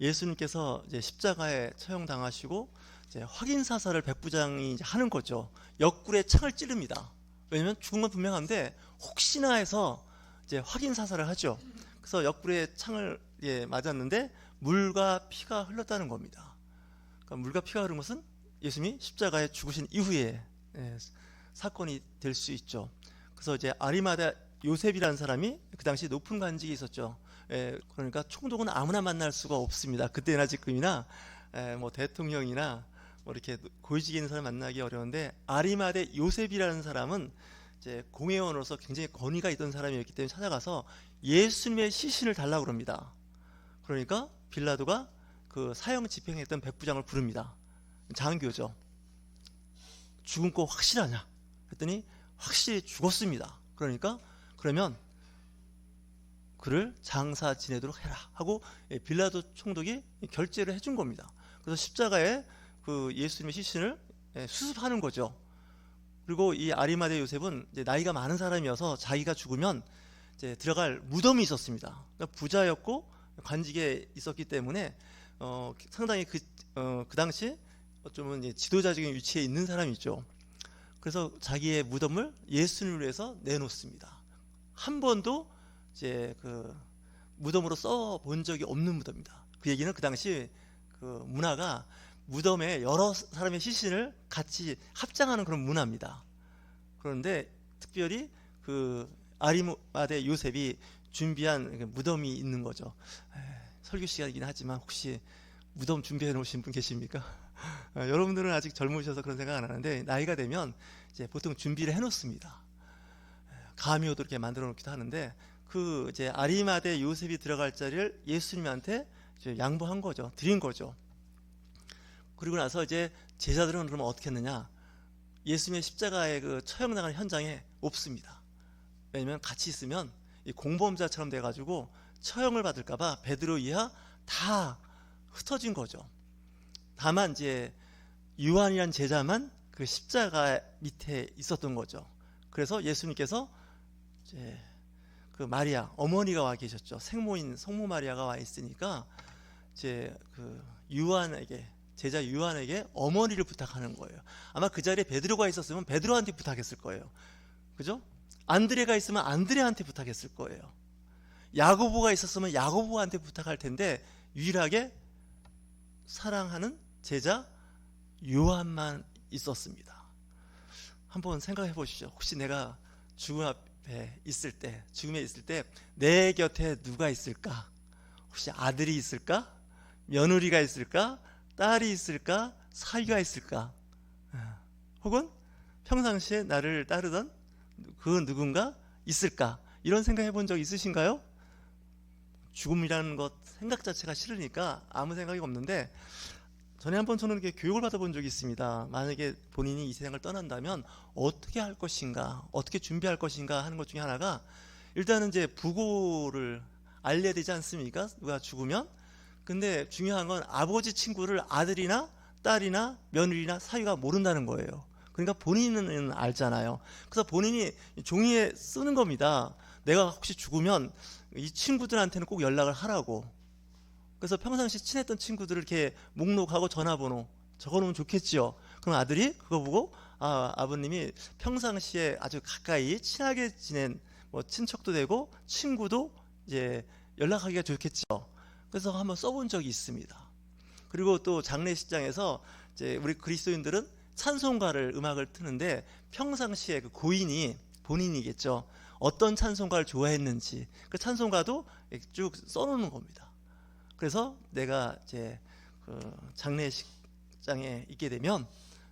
예수님께서 이제 십자가에 처형당하시고 이제 확인 사살을 백부장이 이제 하는 거죠. 옆구리에 창을 찌릅니다. 왜냐면 죽은 건 분명한데 혹시나 해서 이제 확인 사살을 하죠. 그래서 옆구리에 창을 맞았는데 물과 피가 흘렀다는 겁니다. 그러니까 물과 피가 흐른 것은 예수님이 십자가에 죽으신 이후에 사건이 될 수 있죠. 그래서 이제 아리마다 요셉이라는 사람이 그 당시 높은 관직이 있었죠. 그러니까 총독은 아무나 만날 수가 없습니다. 그때나 지금이나 뭐 대통령이나 뭐 이렇게 고위직에 있는 사람 만나기 어려운데, 아리마대 요셉이라는 사람은 이제 공회원으로서 굉장히 권위가 있던 사람이었기 때문에 찾아가서 예수님의 시신을 달라고 그럽니다. 그러니까 빌라도가 그 사형 집행했던 백부장을 부릅니다. 장교죠. 죽은 거 확실하냐? 했더니 확실히 죽었습니다. 그러니까 그러면 그를 장사 지내도록 해라 하고 빌라도 총독이 결재를 해준 겁니다. 그래서 십자가에 그 예수님의 시신을 수습하는 거죠. 그리고 이 아리마대 요셉은 이제 나이가 많은 사람이어서 자기가 죽으면 이제 들어갈 무덤이 있었습니다. 그러니까 부자였고 관직에 있었기 때문에 상당히 그 당시 어쩌면 이제 지도자적인 위치에 있는 사람이죠. 그래서 자기의 무덤을 예수님을 위해서 내놓습니다. 한 번도 이제 그 무덤으로 써본 적이 없는 무덤입니다. 그 얘기는 그 당시 그 문화가 무덤에 여러 사람의 시신을 같이 합장하는 그런 문화입니다. 그런데 특별히 그 아리마대 요셉이 준비한 무덤이 있는 거죠. 설교 시간이긴 하지만 혹시 무덤 준비해 놓으신 분 계십니까? 여러분들은 아직 젊으셔서 그런 생각 안 하는데 나이가 되면 이제 보통 준비를 해 놓습니다. 가묘도 이렇게 만들어 놓기도 하는데, 그 이제 아리마대 요셉이 들어갈 자리를 예수님한테 이제 양보한 거죠. 드린 거죠. 그리고 나서 이제 제자들은 그러면 어떻게 했느냐? 예수님의 십자가의 그 처형당하는 현장에 없습니다. 왜냐면 같이 있으면 이 공범자처럼 돼가지고 처형을 받을까봐 베드로 이하 다 흩어진 거죠. 다만 이제 요한이란 제자만 그 십자가 밑에 있었던 거죠. 그래서 예수님께서 이제 그 마리아 어머니가 와 계셨죠. 생모인 성모 마리아가 와 있으니까 이제 그 요한에게, 제자 요한에게 어머니를 부탁하는 거예요. 아마 그 자리에 베드로가 있었으면 베드로한테 부탁했을 거예요. 그죠? 안드레가 있으면 안드레한테 부탁했을 거예요. 야고보가 있었으면 야고보한테 부탁할 텐데 유일하게 사랑하는 제자 요한만 있었습니다. 한번 생각해 보시죠. 혹시 내가 죽음 앞에 있을 때, 죽음에 있을 때 내 곁에 누가 있을까? 혹시 아들이 있을까? 며느리가 있을까? 딸이 있을까? 사위가 있을까? 혹은 평상시에 나를 따르던 그 누군가 있을까? 이런 생각 해본 적 있으신가요? 죽음이라는 것 생각 자체가 싫으니까 아무 생각이 없는데, 전에 한번 저는 이렇게 교육을 받아본 적이 있습니다. 만약에 본인이 이 세상을 떠난다면 어떻게 할 것인가, 어떻게 준비할 것인가 하는 것 중에 하나가, 일단은 이제 부고를 알려야 되지 않습니까? 누가 죽으면. 근데 중요한 건 아버지 친구를 아들이나 딸이나 며느리나 사위가 모른다는 거예요. 그러니까 본인은 알잖아요. 그래서 본인이 종이에 쓰는 겁니다. 내가 혹시 죽으면 이 친구들한테는 꼭 연락을 하라고. 그래서 평상시 친했던 친구들을 이렇게 목록하고 전화번호 적어놓으면 좋겠지요. 그럼 아들이 그거 보고 아버님이 평상시에 아주 가까이 친하게 지낸 뭐 친척도 되고 친구도 이제 연락하기가 좋겠죠. 그래서 한번 써본 적이 있습니다. 그리고 또 장례식장에서 이제 우리 그리스도인들은 찬송가를 음악을 트는데, 평상시에 그 고인이 본인이겠죠. 어떤 찬송가를 좋아했는지 그 찬송가도 쭉 써놓는 겁니다. 그래서 내가 이제 그 장례식장에 있게 되면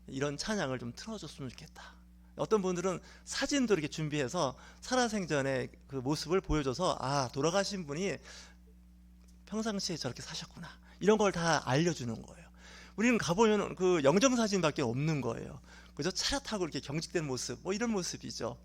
이런 찬양을 좀 틀어줬으면 좋겠다. 어떤 분들은 사진도 이렇게 준비해서 살아생전의 그 모습을 보여줘서 돌아가신 분이 평상시에 저렇게 사셨구나, 이런 걸 다 알려주는 거예요. 우리는 가보면 그 영정사진밖에 없는 거예요. 그죠? 차렷하고 이렇게 경직된 모습, 뭐 이런 모습이죠.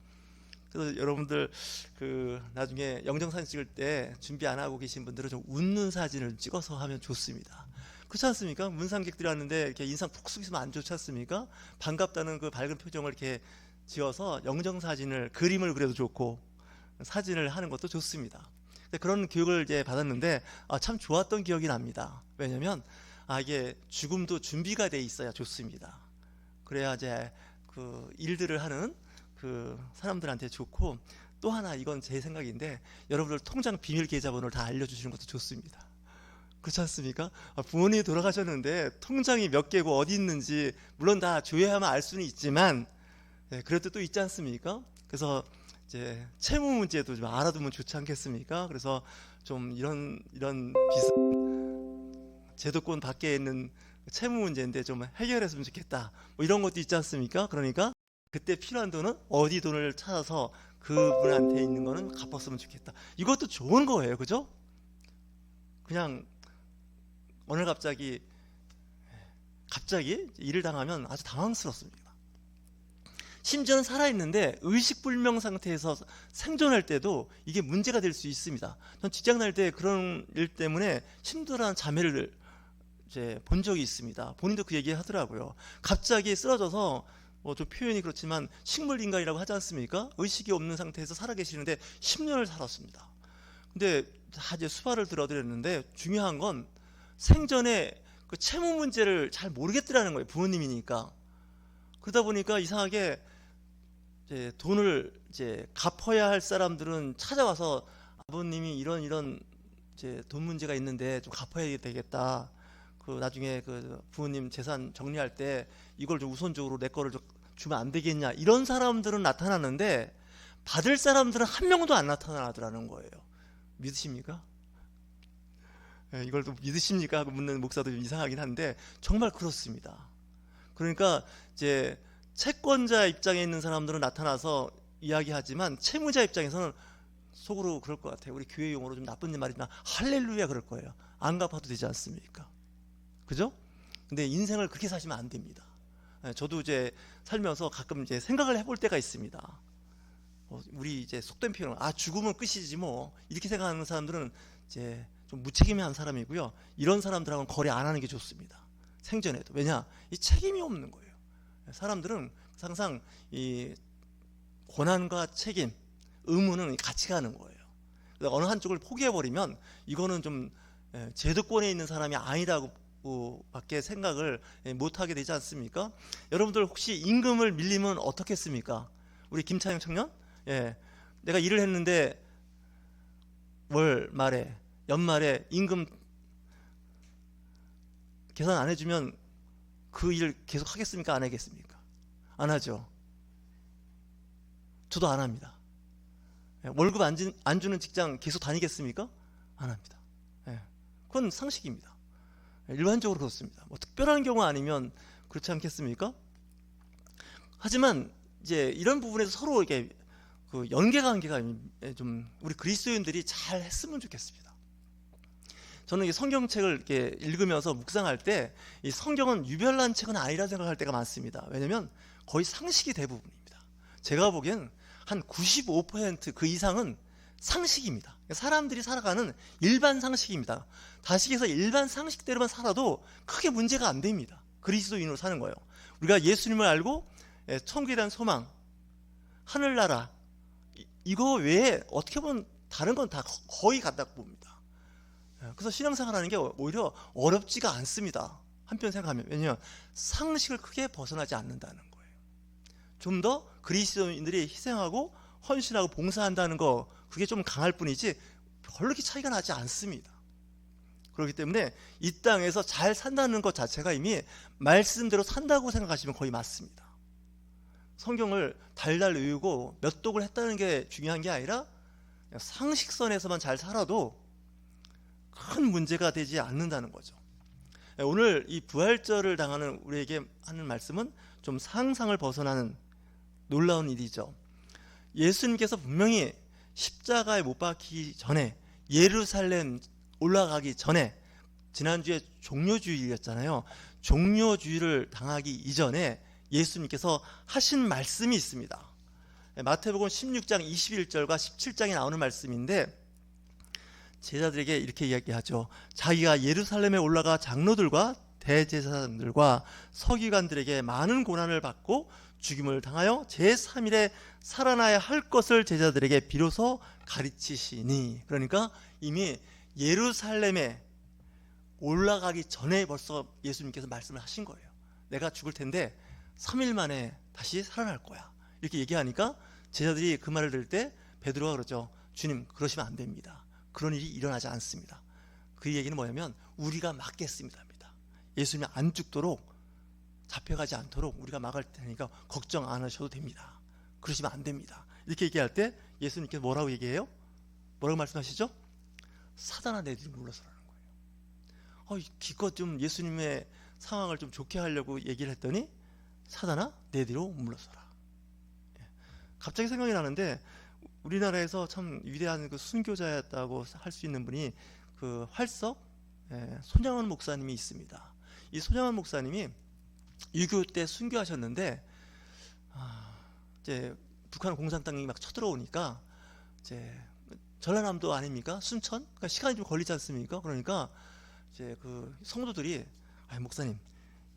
그래서 여러분들 그 나중에 영정사진 찍을 때 준비 안 하고 계신 분들은 좀 웃는 사진을 찍어서 하면 좋습니다. 그렇지 않습니까? 문상객들이 왔는데 이렇게 인상 푹 숙이면 안 좋지 않습니까? 반갑다는 그 밝은 표정을 이렇게 지어서 영정사진을, 그림을 그려도 좋고 사진을 하는 것도 좋습니다. 그런 교육을 이제 받았는데 참 좋았던 기억이 납니다. 왜냐면 이게 죽음도 준비가 돼 있어야 좋습니다. 그래야 이제 그 일들을 하는 그 사람들한테 좋고, 또 하나 이건 제 생각인데 여러분들 통장 비밀 계좌번호를 다 알려주시는 것도 좋습니다. 그렇지 않습니까? 부모님이 돌아가셨는데 통장이 몇 개고 어디 있는지 물론 다 조회하면 알 수는 있지만 그래도 또 있지 않습니까? 그래서 이제 채무 문제도 좀 알아두면 좋지 않겠습니까? 그래서 좀 이런 제도권 밖에 있는 채무 문제인데 좀 해결했으면 좋겠다. 뭐 이런 것도 있지 않습니까? 그러니까 그때 필요한 돈은 어디 돈을 찾아서 그분한테 있는 거는 갚았으면 좋겠다. 이것도 좋은 거예요, 그죠? 그냥 오늘 갑자기 일을 당하면 아주 당황스럽습니다. 심지어는 살아있는데 의식불명 상태에서 생존할 때도 이게 문제가 될 수 있습니다. 전 직장 다닐 때 그런 일 때문에 힘들어하는 자매를 이제 본 적이 있습니다. 본인도 그 얘기 하더라고요. 갑자기 쓰러져서 좀 표현이 그렇지만 식물인간이라고 하지 않습니까? 의식이 없는 상태에서 살아계시는데 10년을 살았습니다. 근데 다 이제 수발을 들어드렸는데 중요한 건 생전에 그 채무 문제를 잘 모르겠더라는 거예요. 부모님이니까. 그러다 보니까 이상하게 이제 돈을 이제 갚아야 할 사람들은 찾아와서 아버님이 이런 이제 돈 문제가 있는데 좀 갚아야 되겠다. 그 나중에 그 부모님 재산 정리할 때 이걸 좀 우선적으로 내 거를 좀 주면 안 되겠냐. 이런 사람들은 나타나는데 받을 사람들은 한 명도 안 나타나더라는 거예요. 믿으십니까? 이걸 또 믿으십니까? 하고 묻는 목사도 좀 이상하긴 한데 정말 그렇습니다. 그러니까 이제 채권자 입장에 있는 사람들은 나타나서 이야기하지만 채무자 입장에서는 속으로 그럴 것 같아요. 우리 교회 용어로 좀 나쁜 말이나 할렐루야 그럴 거예요. 안 갚아도 되지 않습니까? 그죠? 근데 인생을 그렇게 사시면 안 됩니다. 저도 이제 살면서 가끔 이제 생각을 해볼 때가 있습니다. 우리 이제 속된 표현, 죽으면 끝이지 뭐 이렇게 생각하는 사람들은 이제 좀 무책임한 사람이고요. 이런 사람들하고는 거래 안 하는 게 좋습니다. 생전에도. 왜냐? 이 책임이 없는 거예요. 사람들은 항상 이 고난과 책임, 의무는 같이 가는 거예요. 어느 한쪽을 포기해버리면 이거는 좀 제도권에 있는 사람이 아니라고 밖에 생각을 못하게 되지 않습니까? 여러분들 혹시 임금을 밀리면 어떻겠습니까? 우리 김차영 청년? 내가 일을 했는데 월 말에 연말에 임금 계산 안 해주면 그 일 계속 하겠습니까? 안 하겠습니까? 안 하죠. 저도 안 합니다. 월급 안 주는 직장 계속 다니겠습니까? 안 합니다. 그건 상식입니다. 일반적으로 그렇습니다. 뭐 특별한 경우 아니면 그렇지 않겠습니까? 하지만 이제 이런 부분에서 서로 이렇게 그 연계관계가 좀 우리 그리스도인들이 잘 했으면 좋겠습니다. 저는 이 성경책을 이렇게 읽으면서 묵상할 때 이 성경은 유별난 책은 아니라 생각할 때가 많습니다. 왜냐하면 거의 상식이 대부분입니다. 제가 보기엔 한 95% 이상은 상식입니다. 사람들이 살아가는 일반 상식입니다. 다시해서 일반 상식대로만 살아도 크게 문제가 안 됩니다. 그리스도인으로 사는 거예요. 우리가 예수님을 알고 천국에 대한 소망, 하늘나라, 이거 외에 어떻게 보면 다른 건 다 거의 같다고 봅니다. 그래서 신앙생활하는 게 오히려 어렵지가 않습니다. 한편 생각하면. 왜냐하면 상식을 크게 벗어나지 않는다는 거예요. 좀 더 그리스도인들이 희생하고 헌신하고 봉사한다는 거, 그게 좀 강할 뿐이지 별로 그렇게 차이가 나지 않습니다. 그렇기 때문에 이 땅에서 잘 산다는 것 자체가 이미 말씀대로 산다고 생각하시면 거의 맞습니다. 성경을 달달 외우고 몇 독을 했다는 게 중요한 게 아니라 상식선에서만 잘 살아도 큰 문제가 되지 않는다는 거죠. 오늘 이 부활절을 당하는 우리에게 하는 말씀은 좀 상상을 벗어나는 놀라운 일이죠. 예수님께서 분명히 십자가에 못 박히기 전에, 예루살렘 올라가기 전에, 지난주에 종료주일이었잖아요. 종료주일을 당하기 이전에 예수님께서 하신 말씀이 있습니다. 마태복음 16장 21절과 17장에 나오는 말씀인데, 제자들에게 이렇게 이야기하죠. 자기가 예루살렘에 올라가 장로들과 대제사장들과 서기관들에게 많은 고난을 받고 죽임을 당하여 제3일에 살아나야 할 것을 제자들에게 비로소 가르치시니. 그러니까 이미 예루살렘에 올라가기 전에 벌써 예수님께서 말씀을 하신 거예요. 내가 죽을 텐데 3일 만에 다시 살아날 거야. 이렇게 얘기하니까 제자들이 그 말을 들을 때 베드로가 그러죠. 주님, 그러시면 안 됩니다. 그런 일이 일어나지 않습니다. 그 얘기는 뭐냐면 우리가 막겠습니다. 예수님이 안 죽도록, 잡혀가지 않도록 우리가 막을 테니까 걱정 안 하셔도 됩니다. 그러시면 안 됩니다. 이렇게 얘기할 때 예수님께서 뭐라고 얘기해요? 뭐라고 말씀하시죠? 사단아, 내 뒤로 물러서라는 거예요. 기껏 좀 예수님의 상황을 좀 좋게 하려고 얘기를 했더니 사단아, 내 뒤로 물러서라. 갑자기 생각이 나는데 우리나라에서 참 위대한 그 순교자였다고 할 수 있는 분이 그 활석 손양원 목사님이 있습니다. 이 손양원 목사님이 6.25 때 순교하셨는데 이제 북한 공산당이 막 쳐들어오니까 이제 전라남도 아닙니까? 순천? 그러니까 시간이 좀 걸리지 않습니까? 그러니까 이제 그 성도들이 목사님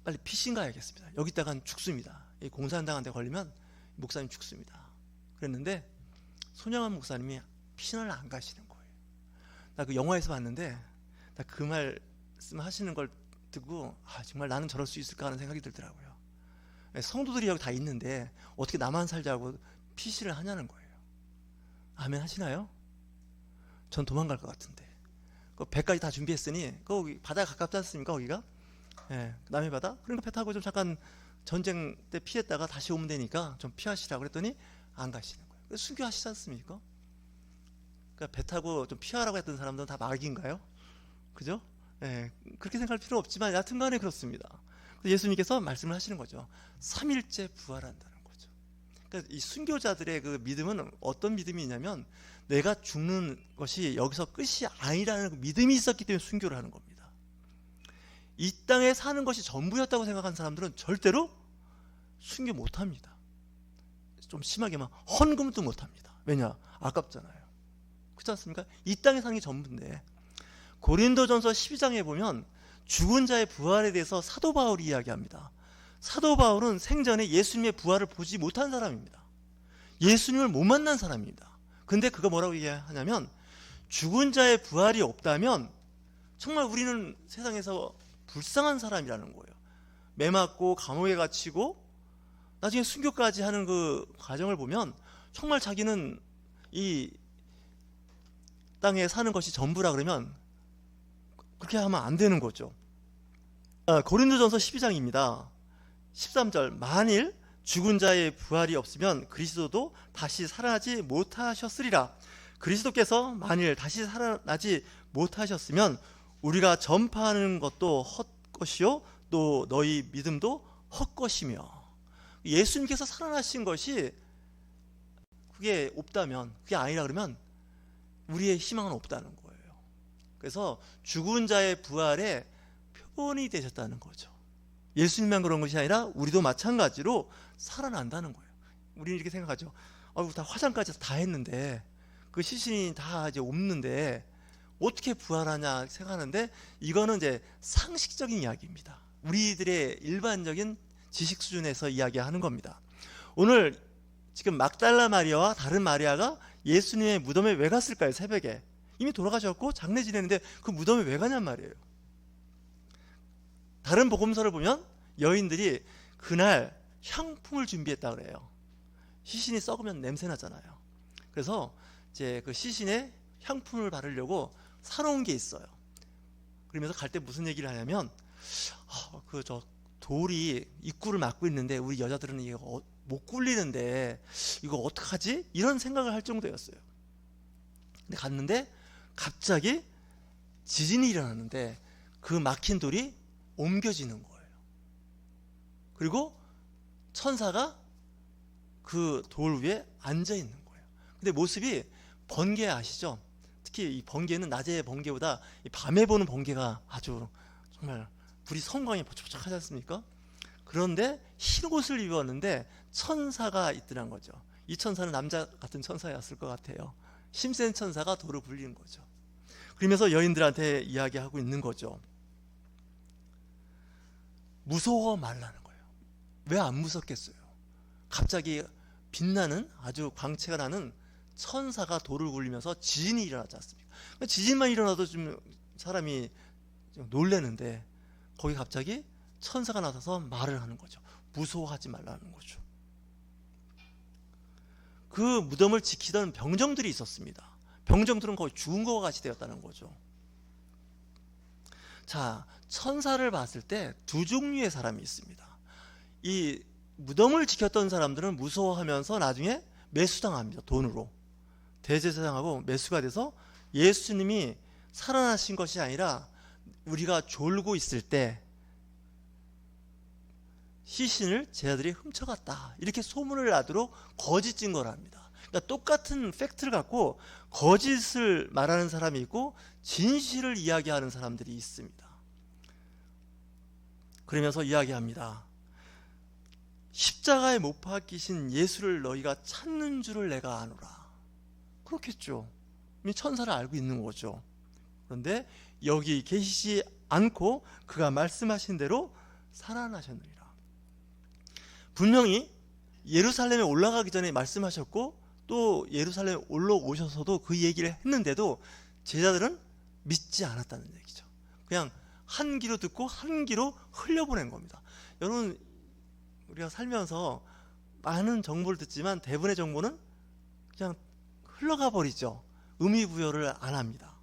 빨리 피신 가야겠습니다. 여기다간 죽습니다. 이 공산당한테 걸리면 목사님 죽습니다. 그랬는데 손양원 목사님이 피신을 안 가시는 거예요. 나 그 영화에서 봤는데 나 그 말씀 하시는 걸 듣고 정말 나는 저럴 수 있을까 하는 생각이 들더라고요. 성도들이 여기 다 있는데 어떻게 나만 살자고 피신을 하냐는 거예요. 아멘 하시나요? 전 도망갈 것 같은데. 그 배까지 다 준비했으니 거기 바다가 가깝지 않습니까? 거기가 남해 바다. 그러니까 배 타고 좀 잠깐 전쟁 때 피했다가 다시 오면 되니까 좀 피하시라고 그랬더니 안 가시는 거예요. 순교하시지 않습니까? 그러니까 배 타고 좀 피하라고 했던 사람들은 다 마귀인가요? 그죠? 그렇게 생각할 필요 없지만 여하튼간에 그렇습니다. 예수님께서 말씀을 하시는 거죠. 3일째 부활한다는 거죠. 그러니까 이 순교자들의 그 믿음은 어떤 믿음이 있냐면 내가 죽는 것이 여기서 끝이 아니라는 그 믿음이 있었기 때문에 순교를 하는 겁니다. 이 땅에 사는 것이 전부였다고 생각하는 사람들은 절대로 순교 못합니다. 좀 심하게 막 헌금도 못합니다. 왜냐? 아깝잖아요. 그렇지 않습니까? 이 땅에 사는 게 전부인데. 고린도전서 12장에 보면 죽은 자의 부활에 대해서 사도 바울이 이야기합니다. 사도 바울은 생전에 예수님의 부활을 보지 못한 사람입니다. 예수님을 못 만난 사람입니다. 근데 그거 뭐라고 얘기하냐면 죽은 자의 부활이 없다면 정말 우리는 세상에서 불쌍한 사람이라는 거예요. 매 맞고 감옥에 갇히고 나중에 순교까지 하는 그 과정을 보면 정말 자기는 이 땅에 사는 것이 전부라 그러면 그렇게 하면 안 되는 거죠. 고린도전서 12장입니다. 13절 만일 죽은 자의 부활이 없으면 그리스도도 다시 살아나지 못하셨으리라. 그리스도께서 만일 다시 살아나지 못하셨으면 우리가 전파하는 것도 헛것이요 또 너희 믿음도 헛것이며. 예수님께서 살아나신 것이 그게 없다면, 그게 아니라 그러면 우리의 희망은 없다는 거예요. 그래서 죽은 자의 부활의 표본이 되셨다는 거죠. 예수님만 그런 것이 아니라 우리도 마찬가지로 살아난다는 거예요. 우리는 이렇게 생각하죠. 다 화장까지 다 했는데 그 시신이 다 이제 없는데 어떻게 부활하냐 생각하는데 이거는 이제 상식적인 이야기입니다. 우리들의 일반적인 지식 수준에서 이야기하는 겁니다. 오늘 지금 막달라 마리아와 다른 마리아가 예수님의 무덤에 왜 갔을까요? 새벽에 이미 돌아가셨고 장례 지내는데 그 무덤에 왜 가냔 말이에요. 다른 복음서를 보면 여인들이 그날 향품을 준비했다 그래요. 시신이 썩으면 냄새 나잖아요. 그래서 이제 그 시신에 향품을 바르려고 사놓은 게 있어요. 그러면서 갈 때 무슨 얘기를 하냐면 그 저 돌이 입구를 막고 있는데 우리 여자들은 이거 못 굴리는데 이거 어떡하지? 이런 생각을 할 정도였어요. 근데 갔는데 갑자기 지진이 일어나는데 그 막힌 돌이 옮겨지는 거예요. 그리고 천사가 그 돌 위에 앉아 있는 거예요. 근데 모습이 번개 아시죠? 특히 이 번개는 낮의 번개보다 밤에 보는 번개가 아주 정말 불이 성광이 포착하지 않습니까? 그런데 흰 옷을 입었는데 천사가 있더란 거죠. 이 천사는 남자 같은 천사였을 것 같아요. 힘센 천사가 돌을 굴리는 거죠. 그러면서 여인들한테 이야기하고 있는 거죠. 무서워 말라는 거예요. 왜 안 무섭겠어요? 갑자기 빛나는 아주 광채가 나는 천사가 돌을 굴리면서 지진이 일어나지 않습니까? 지진만 일어나도 좀 사람이 좀 놀라는데 거기 갑자기 천사가 나서서 말을 하는 거죠. 무서워하지 말라는 거죠. 그 무덤을 지키던 병정들이 있었습니다. 병정들은 거의 죽은 것과 같이 되었다는 거죠. 자, 천사를 봤을 때 두 종류의 사람이 있습니다. 이 무덤을 지켰던 사람들은 무서워하면서 나중에 매수당합니다. 돈으로. 대제사장하고 매수가 돼서 예수님이 살아나신 것이 아니라 우리가 졸고 있을 때 시신을 제자들이 훔쳐갔다, 이렇게 소문을 나도록 거짓 증거를 합니다. 그러니까 똑같은 팩트를 갖고 거짓을 말하는 사람이 있고 진실을 이야기하는 사람들이 있습니다. 그러면서 이야기합니다. 십자가에 못 박히신 예수를 너희가 찾는 줄을 내가 아노라. 그렇겠죠. 천사를 알고 있는 거죠. 그런데 여기 계시지 않고 그가 말씀하신 대로 살아나셨느니라. 분명히 예루살렘에 올라가기 전에 말씀하셨고 또 예루살렘에 올라오셔서도 그 얘기를 했는데도 제자들은 믿지 않았다는 얘기죠. 그냥 한 귀로 듣고 한 귀로 흘려보낸 겁니다. 여러분, 우리가 살면서 많은 정보를 듣지만 대부분의 정보는 그냥 흘러가 버리죠. 의미 부여를 안 합니다.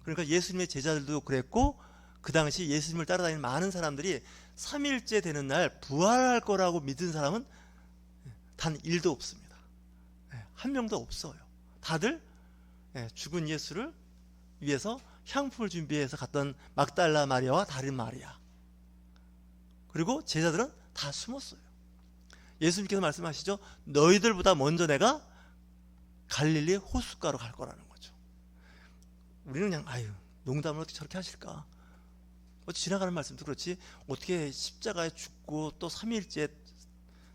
그러니까 예수님의 제자들도 그랬고 그 당시 예수님을 따라다니는 많은 사람들이 3일째 되는 날 부활할 거라고 믿은 사람은 단 1도 없습니다. 한 명도 없어요. 다들 죽은 예수를 위해서 향품을 준비해서 갔던 막달라 마리아와 다른 마리아, 그리고 제자들은 다 숨었어요. 예수님께서 말씀하시죠. 너희들보다 먼저 내가 갈릴리 호숫가로 갈 거라는 거죠. 우리는 그냥 아유, 농담을 어떻게 저렇게 하실까? 지나가는 말씀도 그렇지 어떻게 십자가에 죽고 또 3일째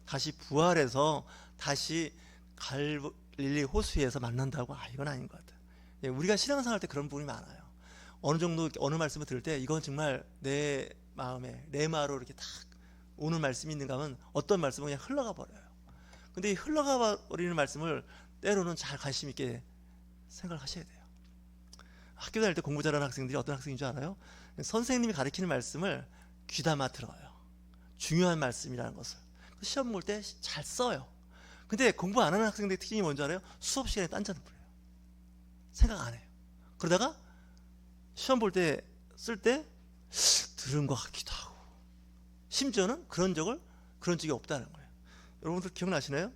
다시 부활해서 다시 갈릴리 호수에서 만난다고, 이건 아닌 것 같아요. 우리가 신앙생활 할 때 그런 부분이 많아요. 어느 정도 어느 말씀을 들을 때 이건 정말 내 마음에 레마로 이렇게 딱 오는 말씀이 있는가 하면 어떤 말씀은 그냥 흘러가 버려요. 근데 이 흘러가 버리는 말씀을 때로는 잘 관심 있게 생각하셔야 돼요. 학교 다닐 때 공부 잘하는 학생들이 어떤 학생인 줄 알아요? 선생님이 가르치는 말씀을 귀담아 들어요. 중요한 말씀이라는 것을. 시험 볼 때 잘 써요. 근데 공부 안 하는 학생들의 특징이 뭔지 알아요? 수업 시간에 딴짓을 부려요. 생각 안 해요. 그러다가 시험 볼 때 쓸 때 들은 것 같기도 하고, 심지어는 그런 적이 없다는 거예요. 여러분들 기억나시나요?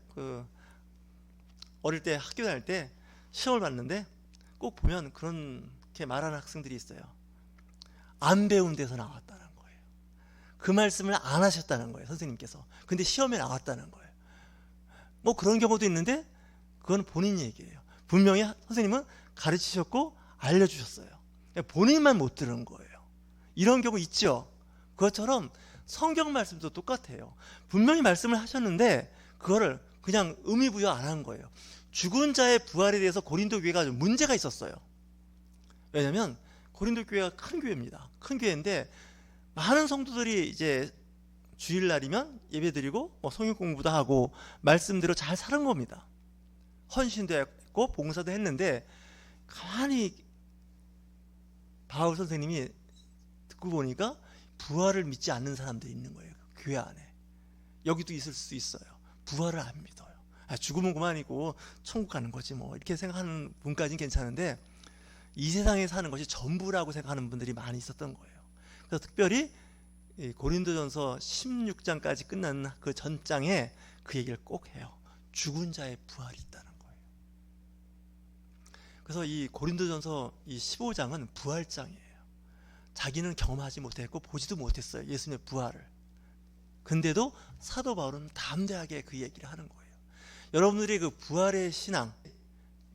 어릴 때 학교 다닐 때 시험을 봤는데 꼭 보면 그렇게 말하는 학생들이 있어요. 안 배운 데서 나왔다는 거예요. 그 말씀을 안 하셨다는 거예요, 선생님께서. 근데 시험에 나왔다는 거예요. 뭐 그런 경우도 있는데 그건 본인 얘기예요. 분명히 선생님은 가르치셨고 알려주셨어요. 본인만 못 들은 거예요. 이런 경우 있죠. 그것처럼 성경 말씀도 똑같아요. 분명히 말씀을 하셨는데 그거를 그냥 의미 부여 안 한 거예요. 죽은 자의 부활에 대해서 고린도 교회가 좀 문제가 있었어요. 왜냐하면 고린도 교회가 큰 교회입니다. 큰 교회인데 많은 성도들이 이제 주일날이면 예배드리고 성경 공부도 하고 말씀대로 잘 사는 겁니다. 헌신도 했고 봉사도 했는데 가만히 바울 선생님이 듣고 보니까 부활을 믿지 않는 사람들이 있는 거예요. 교회 안에. 여기도 있을 수 있어요. 부활을 안 믿어요. 죽으면 그만이고 천국 가는 거지 뭐, 이렇게 생각하는 분까지는 괜찮은데 이 세상에 사는 것이 전부라고 생각하는 분들이 많이 있었던 거예요. 그래서 특별히 고린도전서 16장까지 끝난 그 전장에 그 얘기를 꼭 해요. 죽은 자의 부활이 있다는 거예요. 그래서 이 고린도전서 이 15장은 부활장이에요. 자기는 경험하지 못했고 보지도 못했어요, 예수님의 부활을. 근데도 사도 바울은 담대하게 그 얘기를 하는 거예요. 여러분들이 그 부활의 신앙,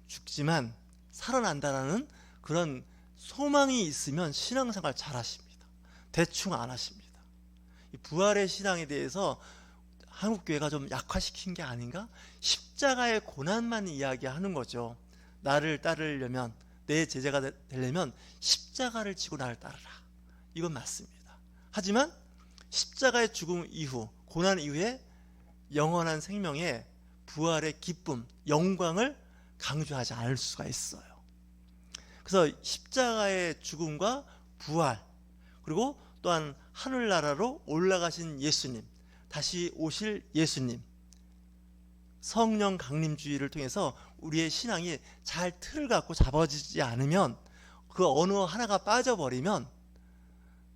죽지만 살아난다라는 그런 소망이 있으면 신앙생활 잘 하십니다. 대충 안 하십니다. 이 부활의 신앙에 대해서 한국교회가 좀 약화시킨 게 아닌가? 십자가의 고난만 이야기하는 거죠. 나를 따르려면, 내 제자가 되려면 십자가를 지고 나를 따르라. 이건 맞습니다. 하지만 십자가의 죽음 이후, 고난 이후에 영원한 생명의 부활의 기쁨, 영광을 강조하지 않을 수가 있어요. 그래서 십자가의 죽음과 부활, 그리고 또한 하늘나라로 올라가신 예수님, 다시 오실 예수님, 성령 강림주의를 통해서 우리의 신앙이 잘 틀을 갖고 잡아지지 않으면, 그 어느 하나가 빠져버리면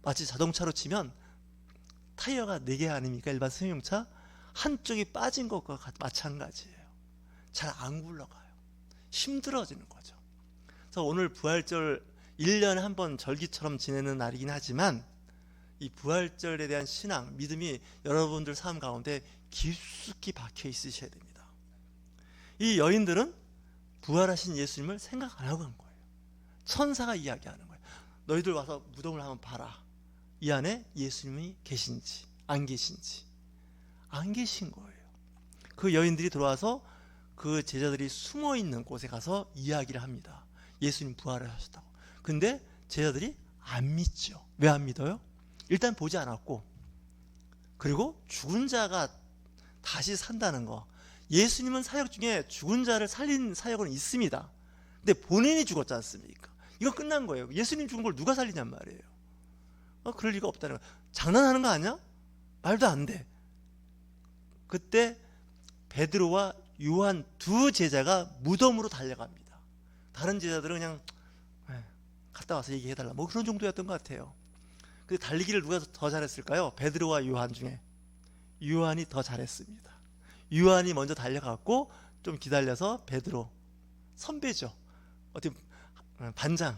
마치 자동차로 치면 타이어가 4개 아닙니까? 일반 승용차 한쪽이 빠진 것과 마찬가지예요. 잘 안 굴러가요. 힘들어지는 거죠. 그래서 오늘 부활절 1년에 한 번 절기처럼 지내는 날이긴 하지만 이 부활절에 대한 신앙, 믿음이 여러분들 삶 가운데 깊숙이 박혀 있으셔야 됩니다. 이 여인들은 부활하신 예수님을 생각 안 하고 간 거예요. 천사가 이야기하는 거예요. 너희들 와서 무덤을 한번 봐라. 이 안에 예수님이 계신지 안 계신지. 안 계신 거예요. 그 여인들이 들어와서 그 제자들이 숨어 있는 곳에 가서 이야기를 합니다. 예수님 부활을 하셨다고. 근데 제자들이 안 믿죠. 왜 안 믿어요? 일단 보지 않았고, 그리고 죽은 자가 다시 산다는 거. 예수님은 사역 중에 죽은 자를 살린 사역은 있습니다. 근데 본인이 죽었지 않습니까? 이거 끝난 거예요. 예수님 죽은 걸 누가 살리냔 말이에요. 그럴 리가 없다는 거예요. 장난하는 거 아니야? 말도 안 돼. 그때 베드로와 요한 2 제자가 무덤으로 달려갑니다. 다른 제자들은 그냥 갔다 와서 얘기해달라 뭐 그런 정도였던 것 같아요. 근데 달리기를 누가 더 잘했을까요? 베드로와 요한 중에 요한이 더 잘했습니다. 요한이 먼저 달려갔고 좀 기다려서 베드로, 선배죠, 어떻게 반장,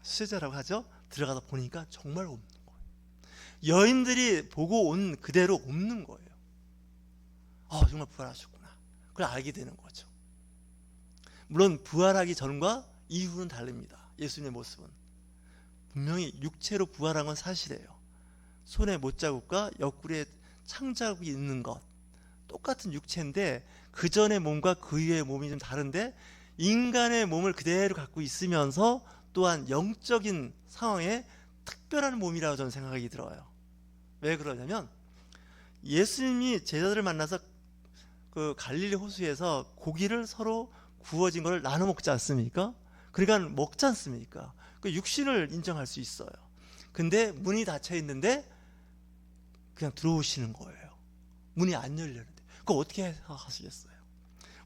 수제자라고 하죠. 들어가서 보니까 정말 없는 거예요. 여인들이 보고 온 그대로 없는 거예요. 정말 부활하셨구나. 그걸 알게 되는 거죠. 물론 부활하기 전과 이후는 다릅니다. 예수님의 모습은 분명히 육체로 부활한 건 사실이에요. 손에 못자국과 옆구리에 창자국이 있는 것, 똑같은 육체인데 그 전의 몸과 그 이후의 몸이 좀 다른데, 인간의 몸을 그대로 갖고 있으면서 또한 영적인 상황에 특별한 몸이라고 저는 생각이 들어요. 왜 그러냐면 예수님이 제자들을 만나서 그 갈릴리 호수에서 고기를 서로 구워진 걸 나눠 먹지 않습니까? 그러니까 먹지 않습니까? 그 육신을 인정할 수 있어요. 근데 문이 닫혀 있는데 그냥 들어오시는 거예요. 문이 안 열리는데 그거 어떻게 하시겠어요?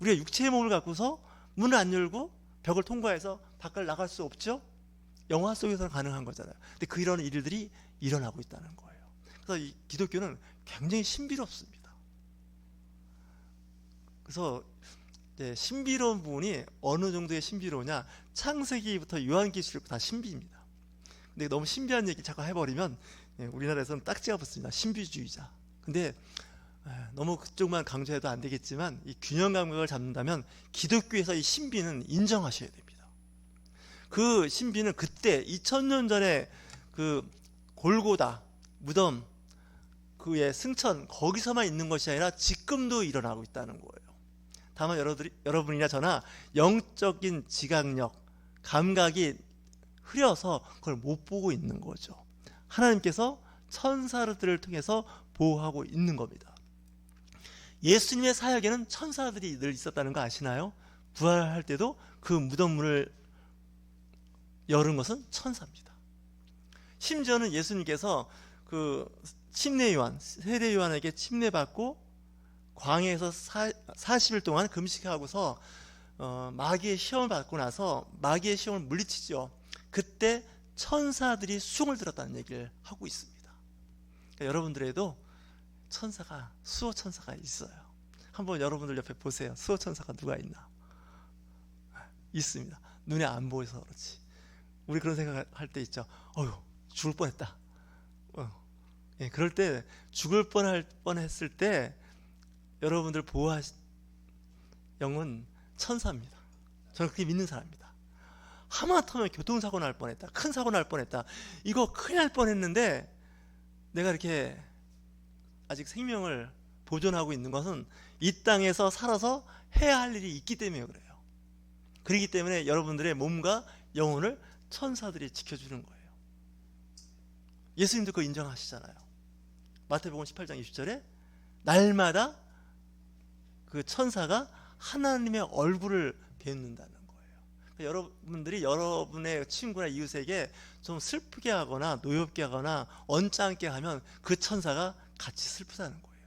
우리가 육체의 몸을 갖고서 문을 안 열고 벽을 통과해서 밖을 나갈 수 없죠? 영화 속에서는 가능한 거잖아요. 근데 이런 일들이 일어나고 있다는 거예요. 그래서 이 기독교는 굉장히 신비롭습니다. 그래서 신비로운 부분이 어느 정도의 신비로우냐, 창세기부터 요한계시록 다 신비입니다. 근데 너무 신비한 얘기 자꾸 해버리면 우리나라에서는 딱지가 붙습니다. 신비주의자. 근데 너무 그쪽만 강조해도 안 되겠지만 이 균형 감각을 잡는다면 기독교에서 이 신비는 인정하셔야 됩니다. 그 신비는 그때 2000년 전에 그 골고다 무덤, 그의 승천, 거기서만 있는 것이 아니라 지금도 일어나고 있다는 거예요. 다만 여러분이나 저나 영적인 지각력, 감각이 흐려서 그걸 못 보고 있는 거죠. 하나님께서 천사들을 통해서 보호하고 있는 겁니다. 예수님의 사역에는 천사들이 늘 있었다는 거 아시나요? 부활할 때도 그 무덤 문을 열은 것은 천사입니다. 심지어는 예수님께서 그 침례 요한, 세례 요한에게 침례받고 광야에서 40일 동안 금식하고서 마귀의 시험을 받고 나서 마귀의 시험을 물리치죠. 그때 천사들이 수종을 들었다는 얘기를 하고 있습니다. 그러니까 여러분들에도 천사가, 수호 천사가 있어요. 한번 여러분들 옆에 보세요. 수호 천사가 누가 있나? 있습니다. 눈에 안 보여서 그렇지. 우리 그런 생각할 때 있죠. 죽을 뻔했다. 그럴 때 죽을 뻔했을 때 여러분들 보호하신 영은 천사입니다. 저는 그렇게 믿는 사람입니다. 하마터면 교통사고 날 뻔했다, 큰 사고 날 뻔했다, 이거 큰일 날 뻔했는데 내가 이렇게 아직 생명을 보존하고 있는 것은 이 땅에서 살아서 해야 할 일이 있기 때문에 그래요. 그렇기 때문에 여러분들의 몸과 영혼을 천사들이 지켜주는 거예요. 예수님도 그거 인정하시잖아요. 마태복음 18장 20절에 날마다 그 천사가 하나님의 얼굴을 뵙는다는 거예요. 그러니까 여러분들이 여러분의 친구나 이웃에게 좀 슬프게 하거나 노엽게 하거나 언짢게 하면 그 천사가 같이 슬프다는 거예요.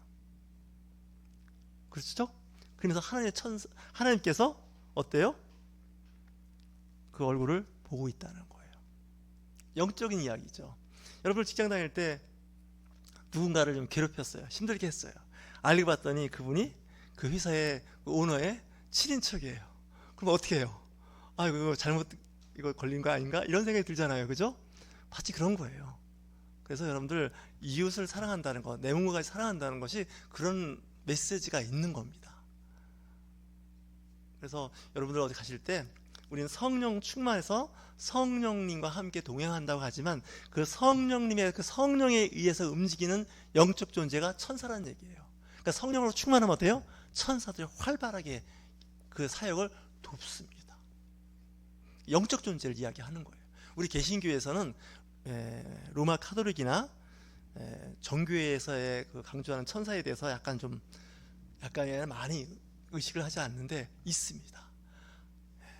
그렇죠? 그래서 하나님께서 어때요? 그 얼굴을 보고 있다는 거예요. 영적인 이야기죠. 여러분 직장 다닐 때 누군가를 좀 괴롭혔어요. 힘들게 했어요. 알고 봤더니 그분이 그 회사의 오너의 친인척이에요. 그럼 어떻게 해요? 아, 이거 잘못 이거 걸린 거 아닌가? 이런 생각이 들잖아요. 그죠? 마치 그런 거예요. 그래서 여러분들 이웃을 사랑한다는 것, 내 몸과까지 사랑한다는 것이 그런 메시지가 있는 겁니다. 그래서 여러분들 어디 가실 때 우리는 성령 충만해서 성령님과 함께 동행한다고 하지만 그 성령님의 그 성령에 의해서 움직이는 영적 존재가 천사라는 얘기예요. 그러니까 성령으로 충만하면 어때요? 천사들이 활발하게 그 사역을 돕습니다. 영적 존재를 이야기하는 거예요. 우리 개신교에서는 로마 카톨릭이나 정교회에서의 그 강조하는 천사에 대해서 약간 많이 의식을 하지 않는데 있습니다.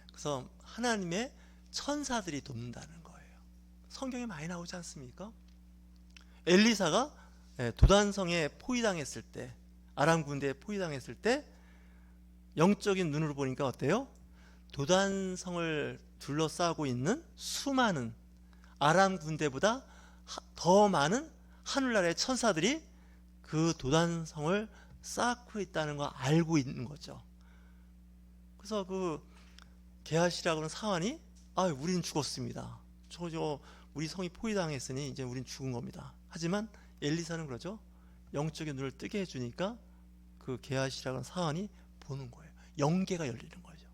그래서 하나님의 천사들이 돕는다는 거예요. 성경에 많이 나오지 않습니까? 엘리사가 도단성에 포위당했을 때, 아람 군대에 포위당했을 때 영적인 눈으로 보니까 어때요? 도단성을 둘러싸고 있는 수많은 아람 군대보다 더 많은 하늘나라의 천사들이 그 도단성을 쌓고 있다는 걸 알고 있는 거죠. 그래서 그 게하시라고 하는 사환이 우린 죽었습니다. 우리 성이 포위당했으니 이제 우린 죽은 겁니다. 하지만 엘리사는 그러죠. 영적인 눈을 뜨게 해주니까 그 게하시라고 하는 사환이 보는 거예요. 영계가 열리는 거죠.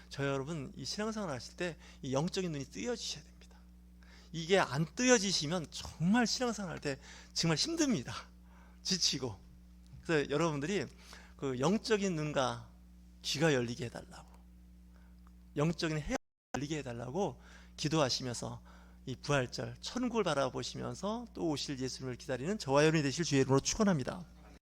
저 여러분 이 신앙생활 하실 때 이 영적인 눈이 뜨여지셔야 됩니다. 이게 안 뜨여지시면 정말 신앙생활 할 때 정말 힘듭니다. 지치고. 그래서 여러분들이 그 영적인 눈과 귀가 열리게 해달라고, 영적인 해가 열리게 해달라고 기도하시면서 이 부활절 천국을 바라보시면서 또 오실 예수님을 기다리는 저와 여러분이 되실 주의 이름으로 축원합니다.